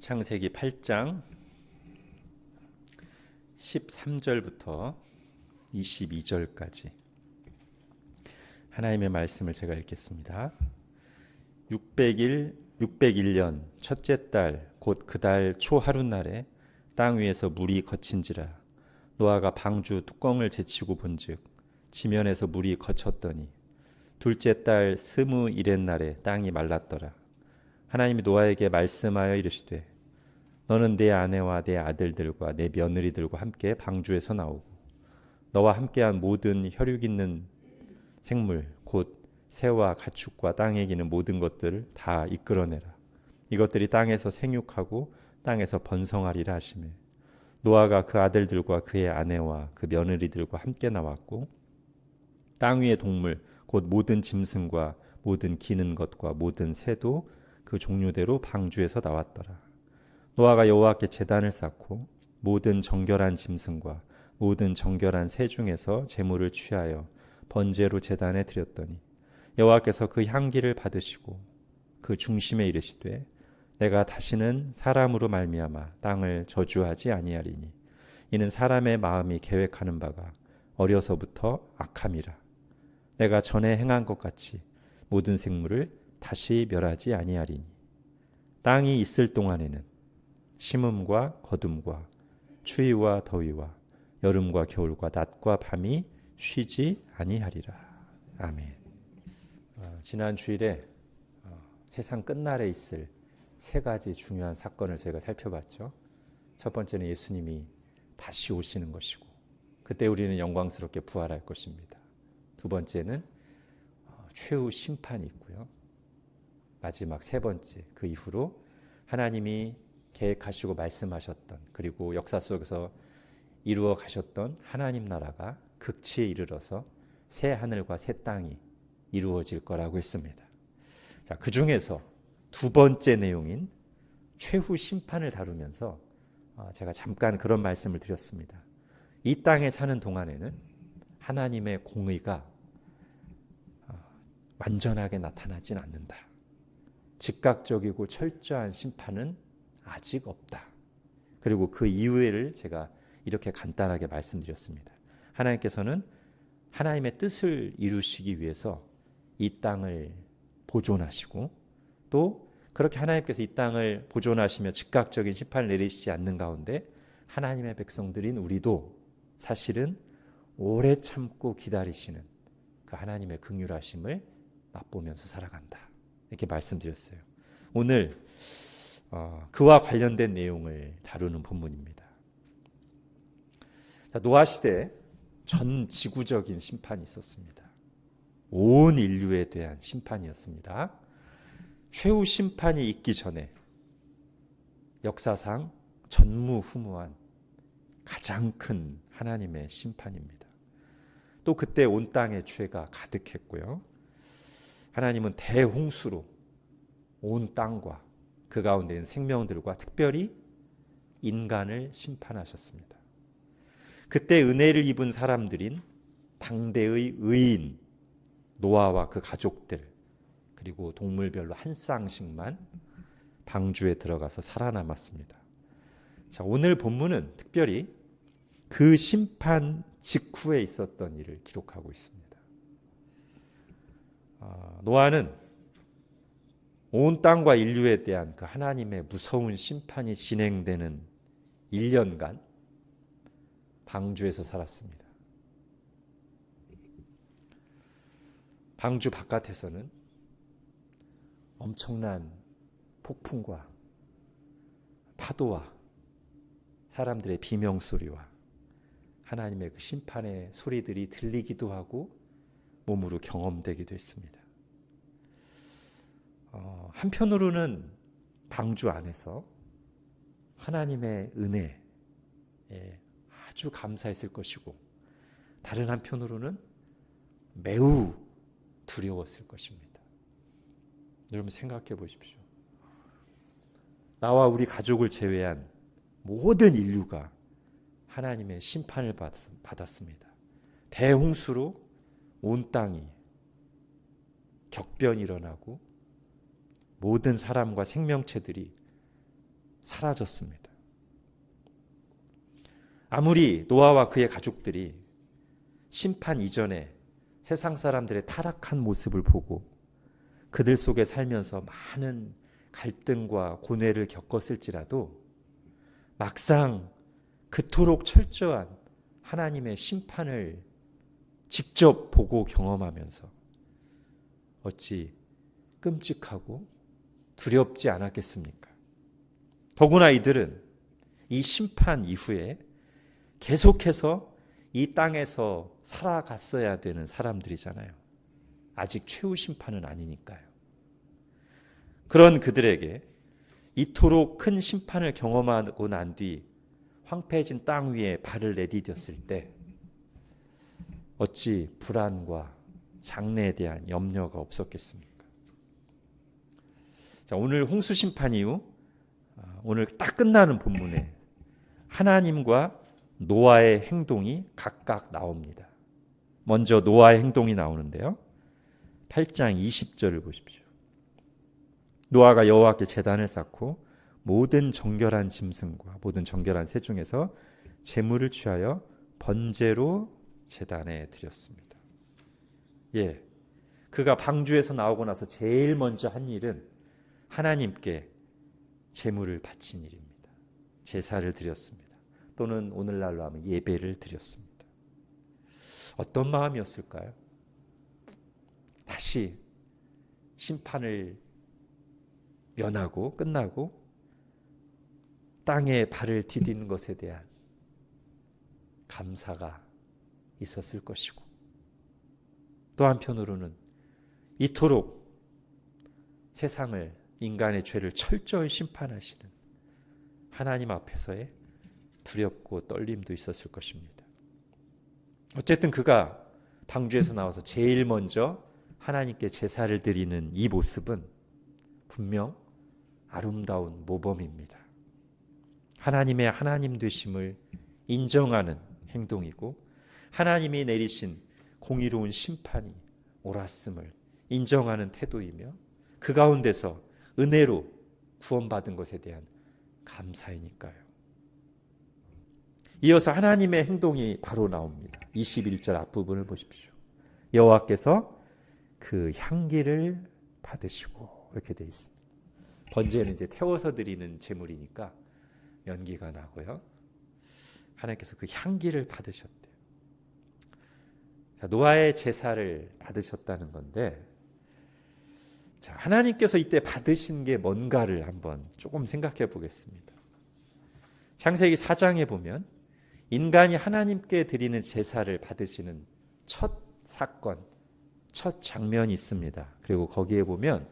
창세기 8장 13절부터 22절까지 하나님의 말씀을 제가 읽겠습니다. 601년 첫째 달 곧 그 달 초 하룻날에 땅 위에서 물이 거친지라. 노아가 방주 뚜껑을 제치고 본즉 지면에서 물이 거쳤더니 둘째 달 스무일의 날에 땅이 말랐더라. 하나님이 노아에게 말씀하여 이르시되 너는 내 아내와 내 아들들과 내 며느리들과 함께 방주에서 나오고 너와 함께한 모든 혈육 있는 생물 곧 새와 가축과 땅에 기는 모든 것들을 다 이끌어내라. 이것들이 땅에서 생육하고 땅에서 번성하리라 하시매 노아가 그 아들들과 그의 아내와 그 며느리들과 함께 나왔고 땅 위의 동물 곧 모든 짐승과 모든 기는 것과 모든 새도 그 종류대로 방주에서 나왔더라. 노아가 여호와께 제단을 쌓고 모든 정결한 짐승과 모든 정결한 새 중에서 제물을 취하여 번제로 제단에 드렸더니 여호와께서 그 향기를 받으시고 그 중심에 이르시되 내가 다시는 사람으로 말미암아 땅을 저주하지 아니하리니 이는 사람의 마음이 계획하는 바가 어려서부터 악함이라. 내가 전에 행한 것 같이 모든 생물을 다시 멸하지 아니하리니 땅이 있을 동안에는 심음과 거둠과 추위와 더위와 여름과 겨울과 낮과 밤이 쉬지 아니하리라. 아멘. 지난 주일에 세상 끝날에 있을 세 가지 중요한 사건을 저희가 살펴봤죠. 첫 번째는 예수님이 다시 오시는 것이고 그때 우리는 영광스럽게 부활할 것입니다. 두 번째는 최후 심판이 있고요. 마지막 세 번째, 그 이후로 하나님이 계획하시고 말씀하셨던 그리고 역사 속에서 이루어 가셨던 하나님 나라가 극치에 이르러서 새 하늘과 새 땅이 이루어질 거라고 했습니다. 자, 그 중에서 두 번째 내용인 최후 심판을 다루면서 제가 잠깐 그런 말씀을 드렸습니다. 이 땅에 사는 동안에는 하나님의 공의가 완전하게 나타나진 않는다. 즉각적이고 철저한 심판은 아직 없다. 그리고 그 이유를 제가 이렇게 간단하게 말씀드렸습니다. 하나님께서는 하나님의 뜻을 이루시기 위해서 이 땅을 보존하시고 또 그렇게 하나님께서 이 땅을 보존하시며 즉각적인 심판을 내리시지 않는 가운데 하나님의 백성들인 우리도 사실은 오래 참고 기다리시는 그 하나님의 긍휼하심을 맛보면서 살아간다. 이렇게 말씀드렸어요. 오늘 그와 관련된 내용을 다루는 본문입니다. 자, 노아 시대 전 지구적인 심판이 있었습니다. 온 인류에 대한 심판이었습니다. 최후 심판이 있기 전에 역사상 전무후무한 가장 큰 하나님의 심판입니다. 또 그때 온 땅에 죄가 가득했고요. 하나님은 대홍수로 온 땅과 그 가운데 있는 생명들과 특별히 인간을 심판하셨습니다. 그때 은혜를 입은 사람들인 당대의 의인 노아와 그 가족들 그리고 동물별로 한 쌍씩만 방주에 들어가서 살아남았습니다. 자, 오늘 본문은 특별히 그 심판 직후에 있었던 일을 기록하고 있습니다. 노아는 온 땅과 인류에 대한 그 하나님의 무서운 심판이 진행되는 1년간 방주에서 살았습니다. 방주 바깥에서는 엄청난 폭풍과 파도와 사람들의 비명소리와 하나님의 그 심판의 소리들이 들리기도 하고 몸으로 경험되기도 했습니다. 한편으로는 방주 안에서 하나님의 은혜에 아주 감사했을 것이고 다른 한편으로는 매우 두려웠을 것입니다. 여러분 생각해 보십시오. 나와 우리 가족을 제외한 모든 인류가 하나님의 심판을 받았습니다. 대홍수로 온 땅이 격변이 일어나고 모든 사람과 생명체들이 사라졌습니다. 아무리 노아와 그의 가족들이 심판 이전에 세상 사람들의 타락한 모습을 보고 그들 속에 살면서 많은 갈등과 고뇌를 겪었을지라도 막상 그토록 철저한 하나님의 심판을 직접 보고 경험하면서 어찌 끔찍하고 두렵지 않았겠습니까? 더구나 이들은 이 심판 이후에 계속해서 이 땅에서 살아갔어야 되는 사람들이잖아요. 아직 최후 심판은 아니니까요. 그런 그들에게 이토록 큰 심판을 경험하고 난 뒤 황폐해진 땅 위에 발을 내디뎠을 때 어찌 불안과 장래에 대한 염려가 없었겠습니까? 자, 오늘 홍수 심판 이후 오늘 딱 끝나는 본문에 하나님과 노아의 행동이 각각 나옵니다. 먼저 노아의 행동이 나오는데요. 8장 20절을 보십시오. 노아가 여호와께 제단을 쌓고 모든 정결한 짐승과 모든 정결한 새 중에서 제물을 취하여 번제로 제단에 드렸습니다. 예, 그가 방주에서 나오고 나서 제일 먼저 한 일은 하나님께 제물을 바친 일입니다. 제사를 드렸습니다. 또는 오늘날로 하면 예배를 드렸습니다. 어떤 마음이었을까요? 다시 심판을 면하고 끝나고 땅에 발을 디디는 것에 대한 감사가 있었을 것이고, 또 한편으로는 이토록 세상을, 인간의 죄를 철저히 심판하시는 하나님 앞에서의 두렵고 떨림도 있었을 것입니다. 어쨌든 그가 방주에서 나와서 제일 먼저 하나님께 제사를 드리는 이 모습은 분명 아름다운 모범입니다. 하나님의 하나님 되심을 인정하는 행동이고, 하나님이 내리신 공의로운 심판이 옳았음을 인정하는 태도이며, 그 가운데서 은혜로 구원받은 것에 대한 감사이니까요. 이어서 하나님의 행동이 바로 나옵니다. 21절 앞부분을 보십시오. 여호와께서 그 향기를 받으시고, 이렇게 되어 있습니다. 번제는 이제 태워서 드리는 제물이니까 연기가 나고요. 하나님께서 그 향기를 받으셨대요. 자, 노아의 제사를 받으셨다는 건데, 자, 하나님께서 이때 받으신 게 뭔가를 한번 조금 생각해 보겠습니다. 창세기 4장에 보면 인간이 하나님께 드리는 제사를 받으시는 첫 사건, 첫 장면이 있습니다. 그리고 거기에 보면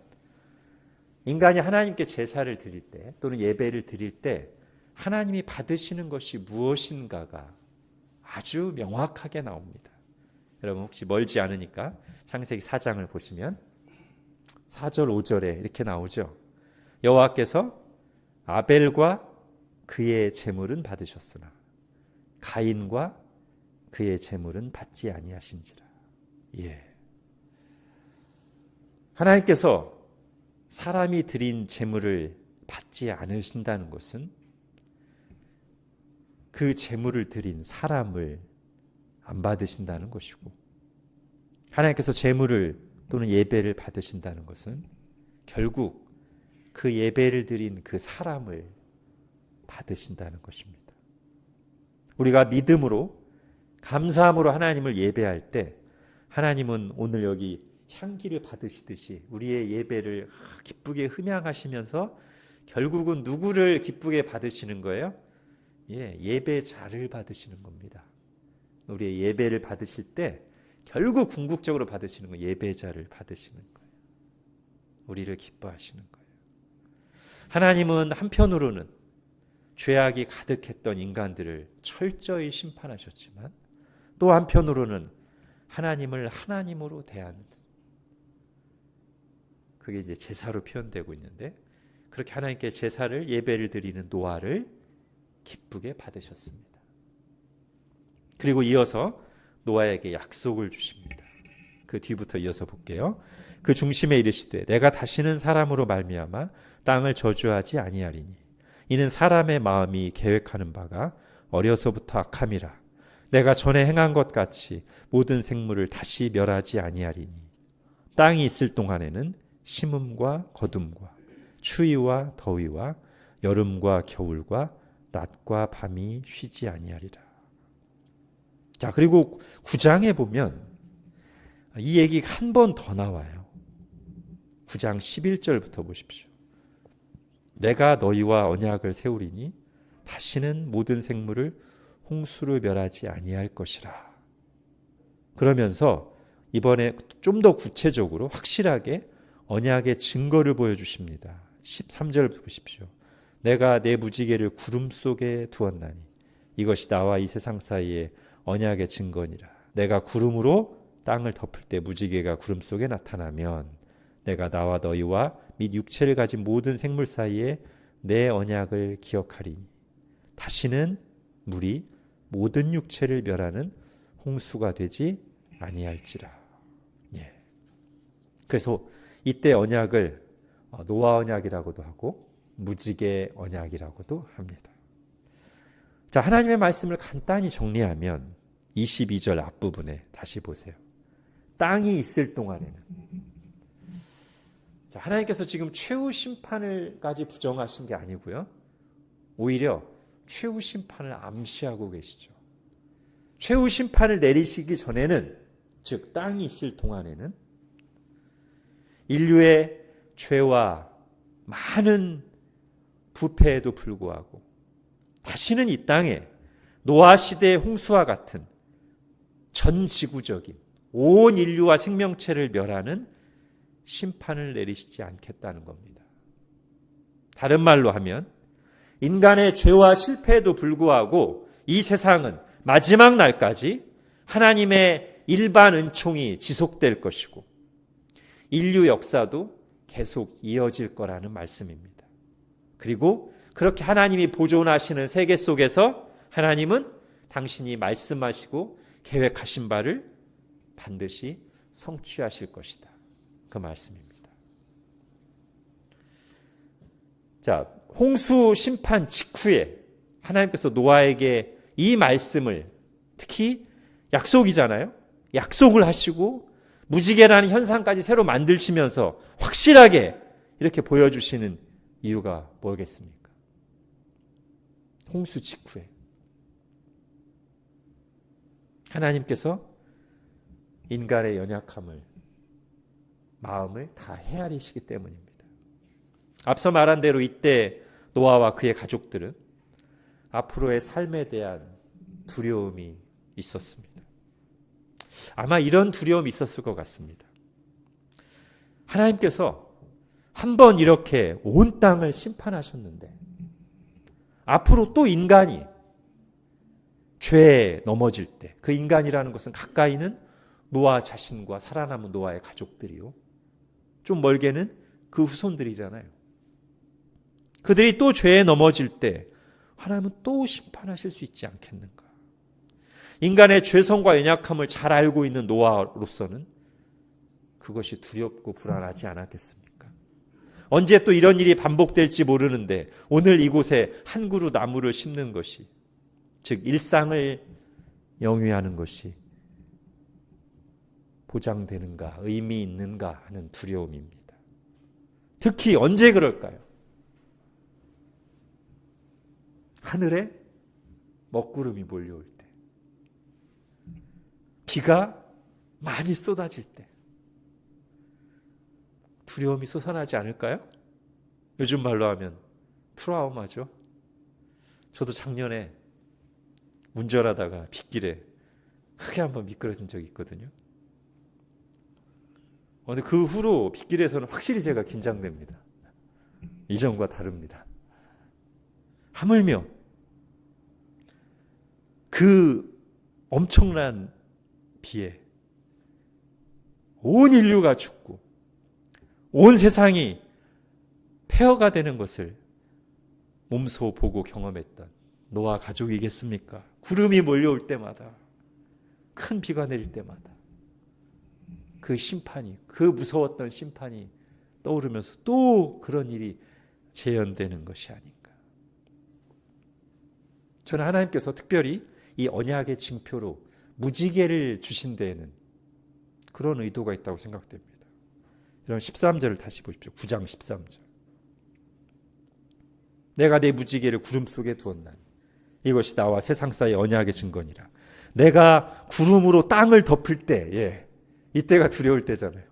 인간이 하나님께 제사를 드릴 때 또는 예배를 드릴 때 하나님이 받으시는 것이 무엇인가가 아주 명확하게 나옵니다. 여러분 혹시 멀지 않으니까 창세기 4장을 보시면 4절 5절에 이렇게 나오죠. 여호와께서 아벨과 그의 제물은 받으셨으나 가인과 그의 제물은 받지 아니하신지라. 예. 하나님께서 사람이 드린 제물을 받지 않으신다는 것은 그 제물을 드린 사람을 안 받으신다는 것이고, 하나님께서 제물을 또는 예배를 받으신다는 것은 결국 그 예배를 드린 그 사람을 받으신다는 것입니다. 우리가 믿음으로 감사함으로 하나님을 예배할 때 하나님은 오늘 여기 향기를 받으시듯이 우리의 예배를 기쁘게 흠양하시면서 결국은 누구를 기쁘게 받으시는 거예요? 예, 예배자를 받으시는 겁니다. 우리의 예배를 받으실 때 결국 궁극적으로 받으시는 건 예배자를 받으시는 거예요. 우리를 기뻐하시는 거예요. 하나님은 한편으로는 죄악이 가득했던 인간들을 철저히 심판하셨지만, 또 한편으로는 하나님을 하나님으로 대하는, 그게 이제 제사로 표현되고 있는데, 그렇게 하나님께 제사를 예배를 드리는 노아를 기쁘게 받으셨습니다. 그리고 이어서 노아에게 약속을 주십니다. 그 뒤부터 이어서 볼게요. 그 중심에 이르시되 내가 다시는 사람으로 말미암아 땅을 저주하지 아니하리니 이는 사람의 마음이 계획하는 바가 어려서부터 악함이라. 내가 전에 행한 것 같이 모든 생물을 다시 멸하지 아니하리니 땅이 있을 동안에는 심음과 거둠과 추위와 더위와 여름과 겨울과 낮과 밤이 쉬지 아니하리라. 자, 그리고 9장에 보면 이 얘기가 한 번 더 나와요. 9장 11절부터 보십시오. 내가 너희와 언약을 세우리니 다시는 모든 생물을 홍수로 멸하지 아니할 것이라. 그러면서 이번에 좀 더 구체적으로 확실하게 언약의 증거를 보여주십니다. 13절 보십시오. 내가 내 무지개를 구름 속에 두었나니 이것이 나와 이 세상 사이에 언약의 증거니라. 내가 구름으로 땅을 덮을 때 무지개가 구름 속에 나타나면 내가 나와 너희와 및 육체를 가진 모든 생물 사이에 내 언약을 기억하리니 다시는 물이 모든 육체를 멸하는 홍수가 되지 아니할지라. 예. 그래서 이때 언약을 노아 언약이라고도 하고 무지개 언약이라고도 합니다. 자, 하나님의 말씀을 간단히 정리하면 22절 앞부분에 다시 보세요. 땅이 있을 동안에는. 자, 하나님께서 지금 최후 심판을까지 부정하신 게 아니고요. 오히려 최후 심판을 암시하고 계시죠. 최후 심판을 내리시기 전에는, 즉 땅이 있을 동안에는 인류의 죄와 많은 부패에도 불구하고 다시는 이 땅에 노아 시대의 홍수와 같은 전 지구적인 온 인류와 생명체를 멸하는 심판을 내리시지 않겠다는 겁니다. 다른 말로 하면 인간의 죄와 실패에도 불구하고 이 세상은 마지막 날까지 하나님의 일반 은총이 지속될 것이고 인류 역사도 계속 이어질 거라는 말씀입니다. 그리고 그렇게 하나님이 보존하시는 세계 속에서 하나님은 당신이 말씀하시고 계획하신 바를 반드시 성취하실 것이다. 그 말씀입니다. 자, 홍수 심판 직후에 하나님께서 노아에게 이 말씀을, 특히 약속이잖아요. 약속을 하시고 무지개라는 현상까지 새로 만드시면서 확실하게 이렇게 보여주시는 이유가 뭐겠습니까? 홍수 직후에 하나님께서 인간의 연약함을, 마음을 다 헤아리시기 때문입니다. 앞서 말한 대로 이때 노아와 그의 가족들은 앞으로의 삶에 대한 두려움이 있었습니다. 아마 이런 두려움이 있었을 것 같습니다. 하나님께서 한번 이렇게 온 땅을 심판하셨는데 앞으로 또 인간이 죄에 넘어질 때, 그 인간이라는 것은 가까이는 노아 자신과 살아남은 노아의 가족들이요, 좀 멀게는 그 후손들이잖아요. 그들이 또 죄에 넘어질 때 하나님은 또 심판하실 수 있지 않겠는가? 인간의 죄성과 연약함을 잘 알고 있는 노아로서는 그것이 두렵고 불안하지 않았겠습니까? 언제 또 이런 일이 반복될지 모르는데 오늘 이곳에 한 그루 나무를 심는 것이, 즉 일상을 영위하는 것이 보장되는가, 의미 있는가 하는 두려움입니다. 특히 언제 그럴까요? 하늘에 먹구름이 몰려올 때, 비가 많이 쏟아질 때 두려움이 솟아나지 않을까요? 요즘 말로 하면 트라우마죠. 저도 작년에 운전하다가 빗길에 크게 한번 미끄러진 적이 있거든요. 근데 그 후로 빗길에서는 확실히 제가 긴장됩니다. 이전과 다릅니다. 하물며 그 엄청난 비에 온 인류가 죽고 온 세상이 폐허가 되는 것을 몸소 보고 경험했던 노아 가족이겠습니까? 구름이 몰려올 때마다, 큰 비가 내릴 때마다 그 심판이, 그 무서웠던 심판이 떠오르면서 또 그런 일이 재현되는 것이 아닌가. 저는 하나님께서 특별히 이 언약의 징표로 무지개를 주신 데에는 그런 의도가 있다고 생각됩니다. 여러분 13절을 다시 보십시오. 9장 13절. 내가 내 무지개를 구름 속에 두었나니 이것이 나와 세상 사이의 언약의 증거니라. 내가 구름으로 땅을 덮을 때, 이때가 두려울 때잖아요.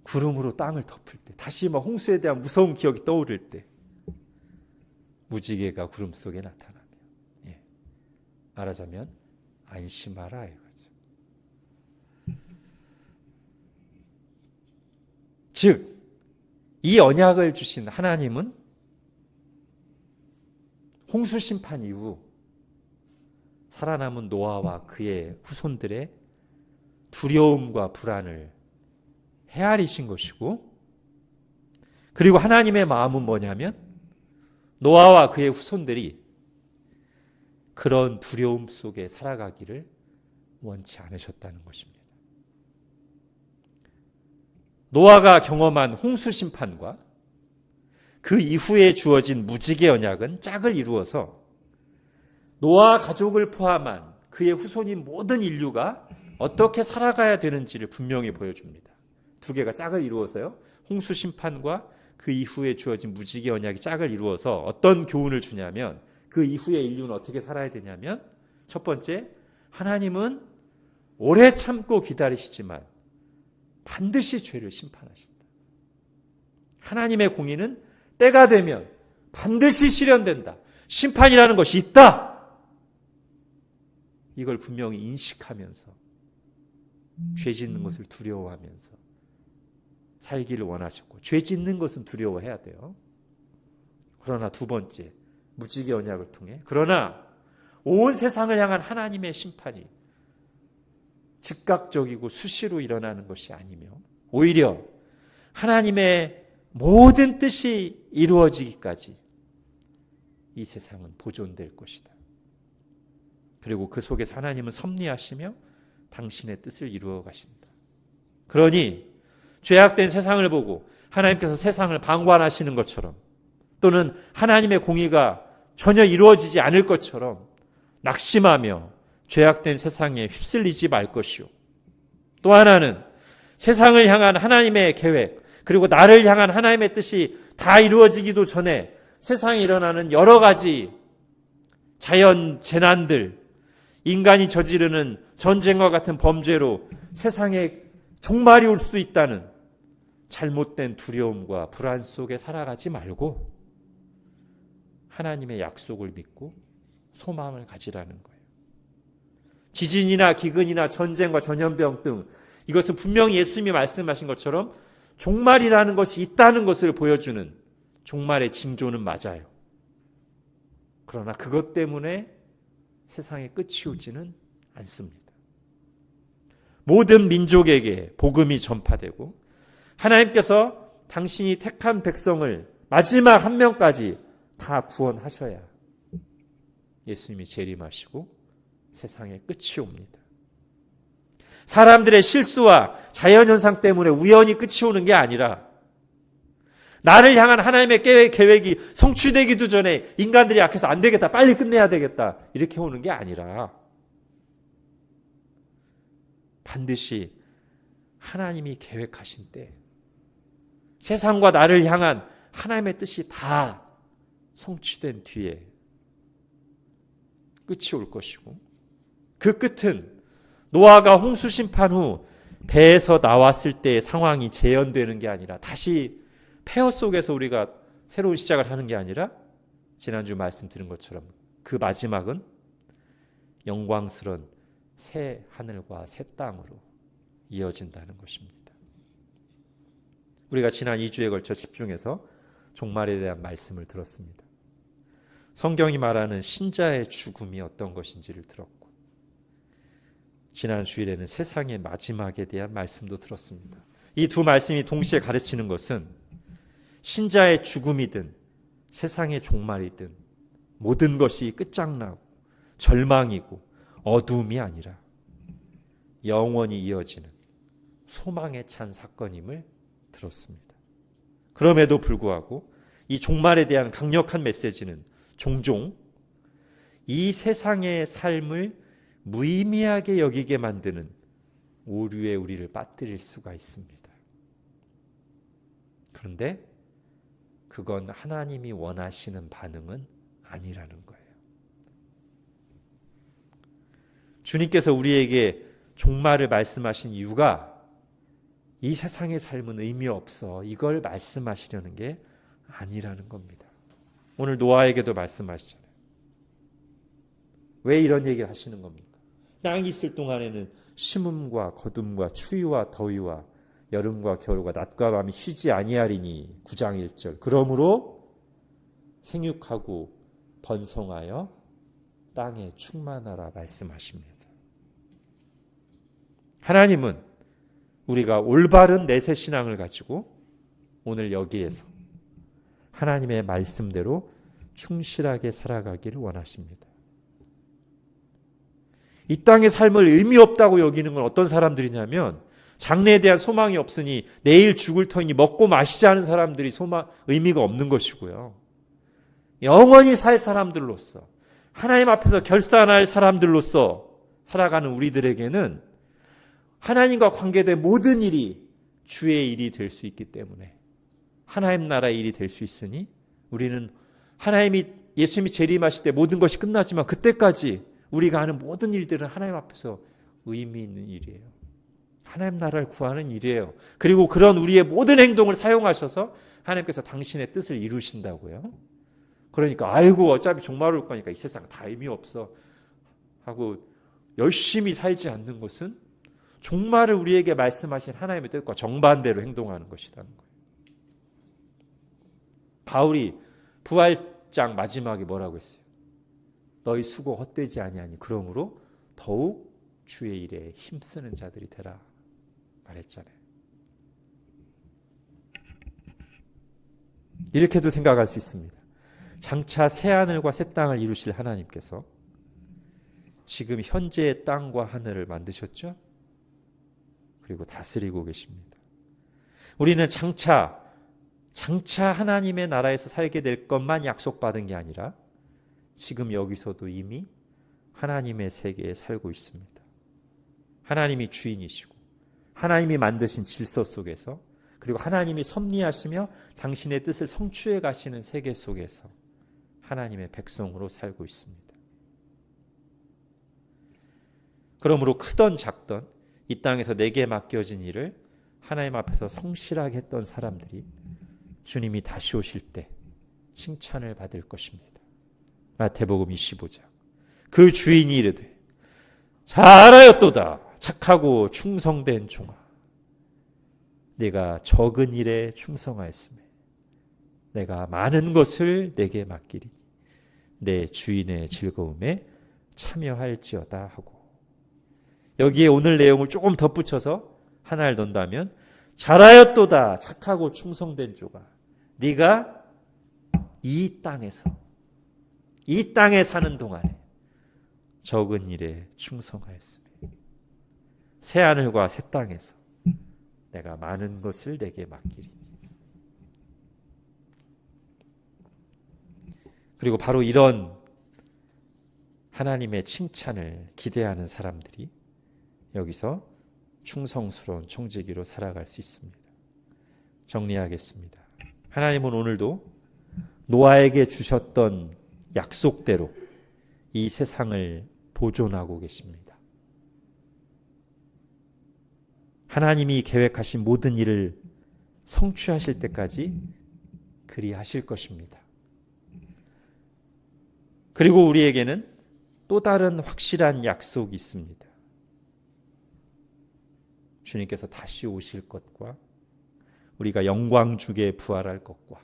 구름으로 땅을 덮을 때, 다시 막 홍수에 대한 무서운 기억이 떠오를 때, 무지개가 구름 속에 나타나며, 말하자면 안심하라 이거죠. 즉, 이 언약을 주신 하나님은 홍수 심판 이후 살아남은 노아와 그의 후손들의 두려움과 불안을 헤아리신 것이고, 그리고 하나님의 마음은 뭐냐면 노아와 그의 후손들이 그런 두려움 속에 살아가기를 원치 않으셨다는 것입니다. 노아가 경험한 홍수 심판과 그 이후에 주어진 무지개 언약은 짝을 이루어서 노아 가족을 포함한 그의 후손인 모든 인류가 어떻게 살아가야 되는지를 분명히 보여줍니다. 두 개가 짝을 이루어서요. 홍수 심판과 그 이후에 주어진 무지개 언약이 짝을 이루어서 어떤 교훈을 주냐면, 그 이후에 인류는 어떻게 살아야 되냐면, 첫 번째, 하나님은 오래 참고 기다리시지만 반드시 죄를 심판하신다. 하나님의 공의는 때가 되면 반드시 실현된다. 심판이라는 것이 있다. 이걸 분명히 인식하면서 죄 짓는 것을 두려워하면서 살기를 원하셨고, 죄 짓는 것은 두려워해야 돼요. 그러나 두 번째, 무지개 언약을 통해, 그러나 온 세상을 향한 하나님의 심판이 즉각적이고 수시로 일어나는 것이 아니며 오히려 하나님의 모든 뜻이 이루어지기까지 이 세상은 보존될 것이다. 그리고 그 속에서 하나님은 섭리하시며 당신의 뜻을 이루어 가신다. 그러니 죄악된 세상을 보고 하나님께서 세상을 방관하시는 것처럼, 또는 하나님의 공의가 전혀 이루어지지 않을 것처럼 낙심하며 죄악된 세상에 휩쓸리지 말 것이요. 또 하나는 세상을 향한 하나님의 계획, 그리고 나를 향한 하나님의 뜻이 다 이루어지기도 전에 세상에 일어나는 여러 가지 자연 재난들, 인간이 저지르는 전쟁과 같은 범죄로 세상에 종말이 올 수 있다는 잘못된 두려움과 불안 속에 살아가지 말고 하나님의 약속을 믿고 소망을 가지라는 거예요. 지진이나 기근이나 전쟁과 전염병 등 이것은 분명히 예수님이 말씀하신 것처럼 종말이라는 것이 있다는 것을 보여주는 종말의 징조는 맞아요. 그러나 그것 때문에 세상의 끝이 오지는 않습니다. 모든 민족에게 복음이 전파되고 하나님께서 당신이 택한 백성을 마지막 한 명까지 다 구원하셔야 예수님이 재림하시고 세상의 끝이 옵니다. 사람들의 실수와 자연현상 때문에 우연히 끝이 오는 게 아니라 나를 향한 하나님의 계획이 성취되기도 전에 인간들이 약해서 안 되겠다, 빨리 끝내야 되겠다, 이렇게 오는 게 아니라 반드시 하나님이 계획하신 때 세상과 나를 향한 하나님의 뜻이 다 성취된 뒤에 끝이 올 것이고, 그 끝은 노아가 홍수 심판 후 배에서 나왔을 때의 상황이 재현되는 게 아니라, 다시 폐허 속에서 우리가 새로운 시작을 하는 게 아니라, 지난주 말씀드린 것처럼 그 마지막은 영광스러운 새 하늘과 새 땅으로 이어진다는 것입니다. 우리가 지난 2주에 걸쳐 집중해서 종말에 대한 말씀을 들었습니다. 성경이 말하는 신자의 죽음이 어떤 것인지를 들었고, 지난 주일에는 세상의 마지막에 대한 말씀도 들었습니다. 이 두 말씀이 동시에 가르치는 것은 신자의 죽음이든 세상의 종말이든 모든 것이 끝장나고 절망이고 어두움이 아니라 영원히 이어지는 소망에 찬 사건임을 들었습니다. 그럼에도 불구하고 이 종말에 대한 강력한 메시지는 종종 이 세상의 삶을 무의미하게 여기게 만드는 오류에 우리를 빠뜨릴 수가 있습니다. 그런데 그건 하나님이 원하시는 반응은 아니라는 거예요. 주님께서 우리에게 종말을 말씀하신 이유가 이 세상의 삶은 의미 없어, 이걸 말씀하시려는 게 아니라는 겁니다. 오늘 노아에게도 말씀하시잖아요. 왜 이런 얘기를 하시는 겁니까? 땅이 있을 동안에는 심음과 거둠과 추위와 더위와 여름과 겨울과 낮과 밤이 쉬지 아니하리니 9장 1절. 그러므로 생육하고 번성하여 땅에 충만하라 말씀하십니다. 하나님은 우리가 올바른 내세 신앙을 가지고 오늘 여기에서 하나님의 말씀대로 충실하게 살아가기를 원하십니다. 이 땅의 삶을 의미 없다고 여기는 건 어떤 사람들이냐면 장래에 대한 소망이 없으니 내일 죽을 터이니 먹고 마시지 않은 사람들이 의미가 없는 것이고요. 영원히 살 사람들로서 하나님 앞에서 결산할 사람들로서 살아가는 우리들에게는 하나님과 관계된 모든 일이 주의 일이 될 수 있기 때문에 하나님 나라의 일이 될 수 있으니 우리는 예수님이 재림하실 때 모든 것이 끝나지만 그때까지 우리가 하는 모든 일들은 하나님 앞에서 의미 있는 일이에요. 하나님 나라를 구하는 일이에요. 그리고 그런 우리의 모든 행동을 사용하셔서 하나님께서 당신의 뜻을 이루신다고요. 그러니까 아이고 어차피 종말 올 거니까 이 세상 다 의미 없어 하고 열심히 살지 않는 것은 종말을 우리에게 말씀하신 하나님의 뜻과 정반대로 행동하는 것이라는 거예요. 바울이 부활장 마지막에 뭐라고 했어요? 너희 수고 헛되지 아니하니 그러므로 더욱 주의 일에 힘쓰는 자들이 되라 말했잖아요. 이렇게도 생각할 수 있습니다. 장차 새하늘과 새 땅을 이루실 하나님께서 지금 현재의 땅과 하늘을 만드셨죠? 그리고 다스리고 계십니다. 우리는 장차 하나님의 나라에서 살게 될 것만 약속받은 게 아니라 지금 여기서도 이미 하나님의 세계에 살고 있습니다. 하나님이 주인이시고 하나님이 만드신 질서 속에서 그리고 하나님이 섭리하시며 당신의 뜻을 성취해 가시는 세계 속에서 하나님의 백성으로 살고 있습니다. 그러므로 크던 작던 이 땅에서 내게 맡겨진 일을 하나님 앞에서 성실하게 했던 사람들이 주님이 다시 오실 때 칭찬을 받을 것입니다. 마태복음 25장. 그 주인이 이르되 잘하였도다 착하고 충성된 종아 내가 적은 일에 충성하였으며 내가 많은 것을 내게 맡기리니 내 주인의 즐거움에 참여할지어다 하고 여기에 오늘 내용을 조금 덧붙여서 하나를 넣는다면 잘하였도다 착하고 충성된 종아 네가 이 땅에 사는 동안에 적은 일에 충성하였으며 새하늘과 새 땅에서 내가 많은 것을 내게 맡기리니 그리고 바로 이런 하나님의 칭찬을 기대하는 사람들이 여기서 충성스러운 청지기로 살아갈 수 있습니다. 정리하겠습니다. 하나님은 오늘도 노아에게 주셨던 약속대로 이 세상을 보존하고 계십니다. 하나님이 계획하신 모든 일을 성취하실 때까지 그리하실 것입니다. 그리고 우리에게는 또 다른 확실한 약속이 있습니다. 주님께서 다시 오실 것과 우리가 영광 주게 부활할 것과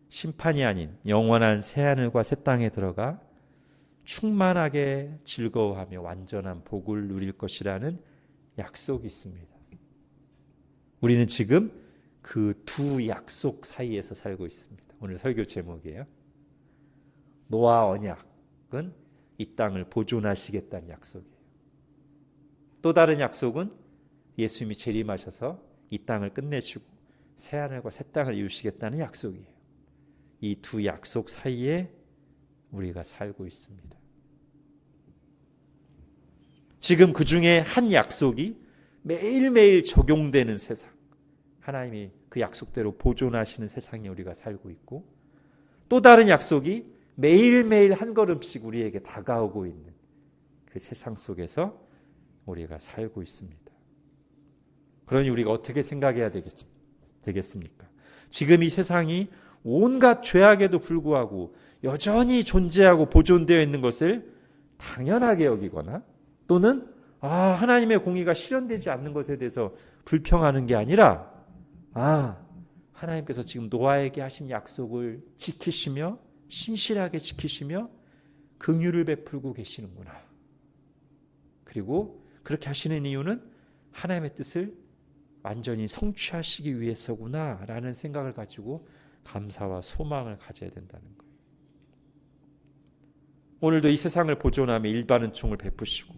심판이 아닌 영원한 새하늘과 새 땅에 들어가 충만하게 즐거워하며 완전한 복을 누릴 것이라는 약속이 있습니다. 우리는 지금 그 두 약속 사이에서 살고 있습니다. 오늘 설교 제목이에요. 노아 언약은 이 땅을 보존하시겠다는 약속이에요. 또 다른 약속은 예수님이 재림하셔서 이 땅을 끝내시고 새하늘과 새 땅을 이루시겠다는 약속이에요. 이 두 약속 사이에 우리가 살고 있습니다. 지금 그 중에 한 약속이 매일매일 적용되는 세상, 하나님이 그 약속대로 보존하시는 세상에 우리가 살고 있고, 또 다른 약속이 매일매일 한 걸음씩 우리에게 다가오고 있는 그 세상 속에서 우리가 살고 있습니다. 그러니 우리가 어떻게 생각해야 되겠습니까? 지금 이 세상이 온갖 죄악에도 불구하고 여전히 존재하고 보존되어 있는 것을 당연하게 여기거나, 또는 하나님의 공의가 실현되지 않는 것에 대해서 불평하는 게 아니라, 하나님께서 지금 노아에게 하신 약속을 지키시며 신실하게 지키시며 긍휼을 베풀고 계시는구나. 그리고 그렇게 하시는 이유는 하나님의 뜻을 완전히 성취하시기 위해서구나 라는 생각을 가지고 감사와 소망을 가져야 된다는 거예요. 오늘도 이 세상을 보존하며 일반은총을 베푸시고,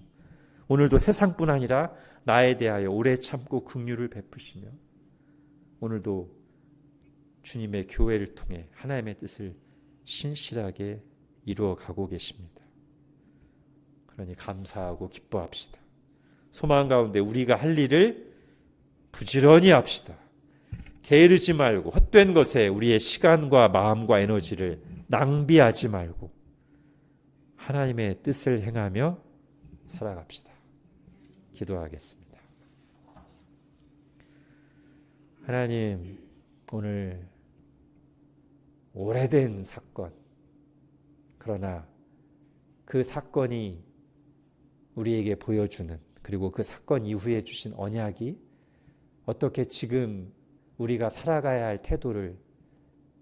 오늘도 세상뿐 아니라 나에 대하여 오래 참고 긍휼을 베푸시며, 오늘도 주님의 교회를 통해 하나님의 뜻을 신실하게 이루어가고 계십니다. 그러니 감사하고 기뻐합시다. 소망 가운데 우리가 할 일을 부지런히 합시다. 게으르지 말고 헛된 것에 우리의 시간과 마음과 에너지를 낭비하지 말고 하나님의 뜻을 행하며 살아갑시다. 기도하겠습니다. 하나님, 오늘 오래된 사건, 그러나 그 사건이 우리에게 보여주는, 그리고 그 사건 이후에 주신 언약이 어떻게 지금 우리가 살아가야 할 태도를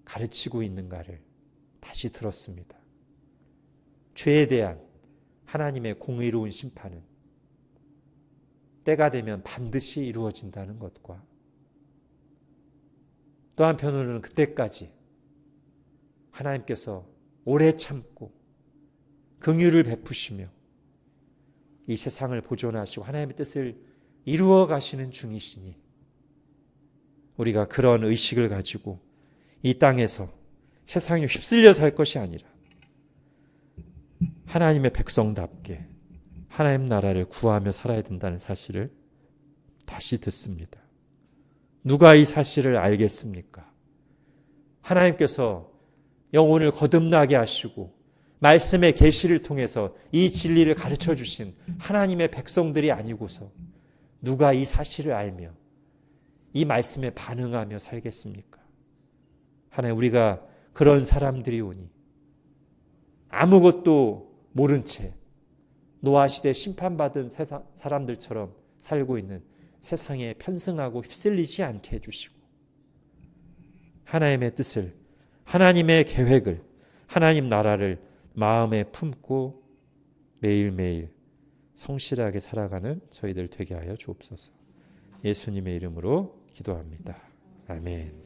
가르치고 있는가를 다시 들었습니다. 죄에 대한 하나님의 공의로운 심판은 때가 되면 반드시 이루어진다는 것과, 또 한편으로는 그때까지 하나님께서 오래 참고 긍휼을 베푸시며 이 세상을 보존하시고 하나님의 뜻을 이루어 가시는 중이시니, 우리가 그런 의식을 가지고 이 땅에서 세상에 휩쓸려 살 것이 아니라 하나님의 백성답게 하나님 나라를 구하며 살아야 된다는 사실을 다시 듣습니다. 누가 이 사실을 알겠습니까? 하나님께서 영혼을 거듭나게 하시고 말씀의 계시를 통해서 이 진리를 가르쳐 주신 하나님의 백성들이 아니고서 누가 이 사실을 알며 이 말씀에 반응하며 살겠습니까? 하나님, 우리가 그런 사람들이 오니 아무것도 모른 채 노아 시대 심판받은 사람들처럼 살고 있는 세상에 편승하고 휩쓸리지 않게 해주시고, 하나님의 뜻을, 하나님의 계획을, 하나님 나라를 마음에 품고 매일매일 성실하게 살아가는 저희들 되게 하여 주옵소서. 예수님의 이름으로 기도합니다. 아멘.